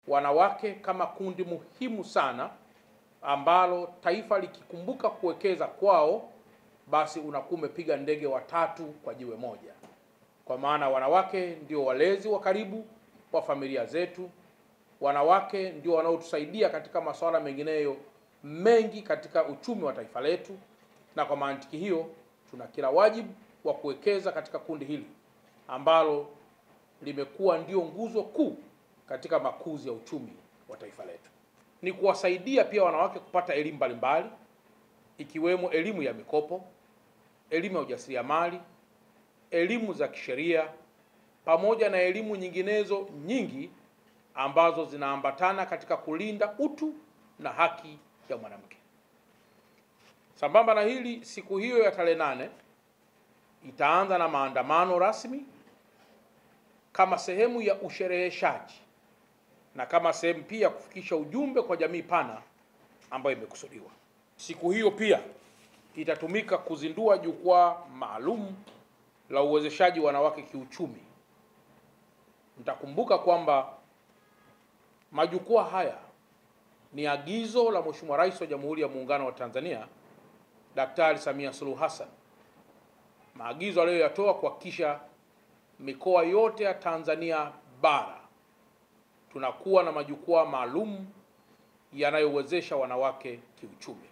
wanawake kama kundi muhimu sana ambalo taifa likikumbuka kuwekeza kwao, basi unakuwa umepiga ndege watatu kwa jiwe moja, kwa maana wanawake ndio walezi wa karibu wa familia zetu. Wanawake ndio wanaotusaidia katika masuala mengineyo mengi katika uchumi wa taifa letu, na kwa mantiki hiyo tuna kila wajibu wa kuwekeza katika kundi hili ambalo limekuwa ndio nguzo kuu katika makuzi ya uchumi wa taifa letu. Ni kuwasaidia pia wanawake kupata elimu mbalimbali, ikiwemo elimu ya mikopo, elimu ya ujasiriamali, elimu za kisheria, pamoja na elimu nyinginezo nyingi ambazo zinaambatana katika kulinda utu na haki ya mwanamke. Sambamba na hili, siku hiyo ya tarehe 8 itaanza na maandamano rasmi kama sehemu ya ushereheshaji na kama sehemu pia kufikisha ujumbe kwa jamii pana ambayo imekusudiwa. Siku hiyo pia itatumika kuzindua jukwaa maalum la uwezeshaji wanawake kiuchumi. Mtakumbuka kwamba majukwaa haya ni agizo la Mheshimiwa Rais wa Jamhuri ya Muungano wa Tanzania Daktari Samia Suluhu Hassan, maagizo aliyoyatoa kuhakikisha mikoa yote ya Tanzania bara tunakuwa na majukwaa maalum yanayowezesha wanawake kiuchumi.